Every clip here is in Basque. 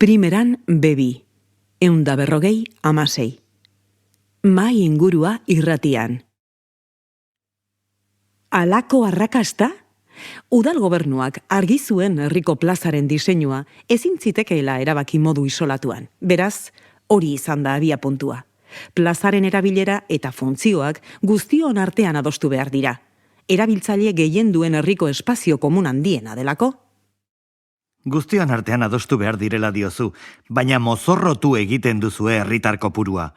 Primeran bebi, 156. Mai ingurua irratian. Alako arrakasta? Udal gobernuak argi zuen herriko plazaren diseinua ezin zitekeela erabaki modu isolatuan. Beraz, hori izan da abiapuntua. Plazaren erabilera eta funtzioak guztion artean adostu behar dira. Erabiltzaile gehien duen herriko espazio komun handiena delako. Guztion artean adostu behar direla diozu, baina mozorrotu egiten duzue herritar kopurua.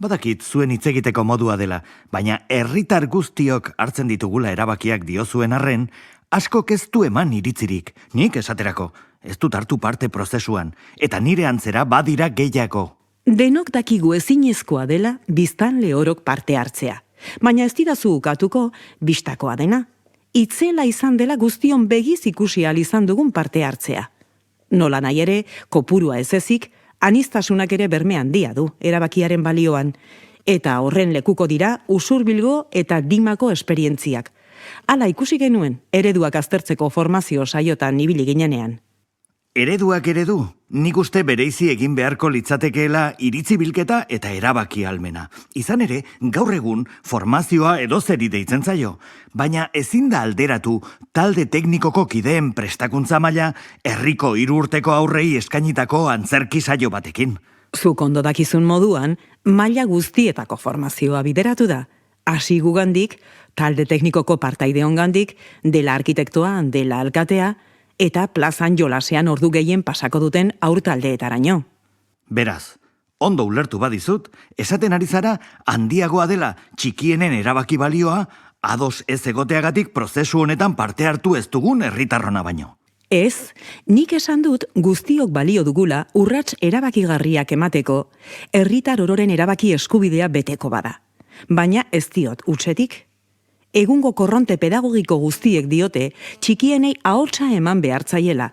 Badakit zuen hitz egiteko modua dela, baina herritar guztiok hartzen ditugula erabakiak diozuen arren, askok ez du eman iritzirik, nik esaterako, ez dut hartu parte prozesuan, eta nire antzera badira gehiago. Denok dakigu ezinezkoa dela biztanle orok parte hartzea, baina ez didazu ukatuko bistakoa dena. Itzela izan dela guztion begiz ikusi ahal izan dugun parte hartzea. Nola nahi ere, kopurua ez ezik, aniztasunak ere berme handia du erabakiaren balioan, eta horren lekuko dira usurbilgo eta dimako esperientziak. Hala ikusi genuen, ereduak aztertzeko formazio saiotan ibili ginenean. Ereduak eredu, nik uste bereizi egin beharko litzatekeela iritzi bilketa eta erabaki ahalmena. Izan ere, gaur egun formazioa edozeri deitzen zaio, baina ezin da alderatu talde teknikoko kideen prestakuntza maila herriko 3 urteko aurrei eskainitako antzerki saio batekin. Zuk ondo dakizun moduan, maila guztietako formazioa bideratu da. Hasi gugandik, talde teknikoko partaideongandik, dela arkitektoa, dela alkatea, eta plazan jolasean ordu gehien pasako duten aurtaldeetaraino. Beraz, ondo ulertu badizut, esaten ari zara handiagoa dela txikienen erabaki balioa, ados ez egoteagatik prozesu honetan parte hartu ez dugun herritarrona baino. Ez, nik esan dut guztiok balio dugula urrats erabakigarriak emateko, herritar ororen erabaki eskubidea beteko bada. Baina ez diot utzetik. Egungo korronte pedagogiko guztiek diote txikienei ahotsa eman behartzaiela.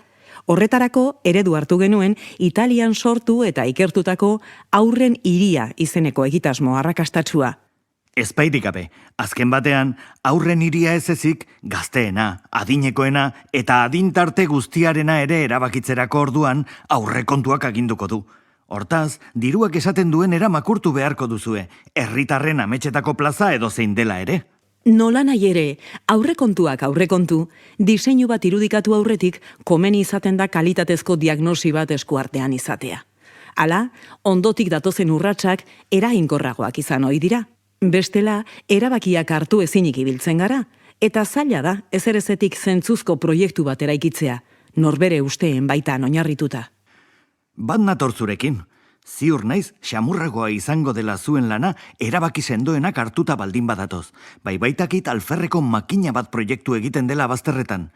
Horretarako eredu hartu genuen Italian sortu eta ikertutako Haurren Hiria izeneko egitasmo arrakastatsua. Ezbairik gabe, azken batean, Haurren Hiria ez ezik gazteena, adinekoena eta adintarte guztiarena ere erabakitzerako orduan aurrekontuak aginduko du. Hortaz, diruak esaten duen makurtu beharko duzue, herritarren ametsetako plaza edo zein dela ere. Nola nahi ere, aurrekontuak aurrekontu, diseinu bat irudikatu aurretik komeni izaten da kalitatezko diagnosi bat eskuartean izatea. Hala, ondotik datozen urratsak eraginkorragoak izan ohi dira. Bestela, erabakiak hartu ezinik ibiltzen gara, eta zaila da ezerezetik zentzuzko proiektu bat eraikitzea, norbere usteen baitan oinarrituta. Bat nator zurekin. Ziur naiz, xamurragoa izango dela zuen lana erabaki sendoenak hartuta baldin badatoz. Baitakit alferreko makina bat proiektu egiten dela bazterretan.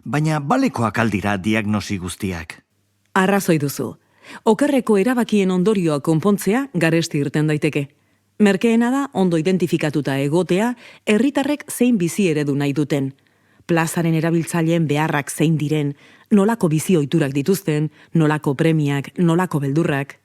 Baina balekoak aldira diagnosi guztiak. Arrazoi duzu. Okerreko erabakien ondorioa konpontzea garesti irten daiteke. Merkeena da ondo identifikatuta egotea herritarrek zein bizi eredu nahi duten. Plazaren erabiltzaileen beharrak zein diren, nolako bizi ohiturak dituzten, nolako premiak, nolako beldurrak.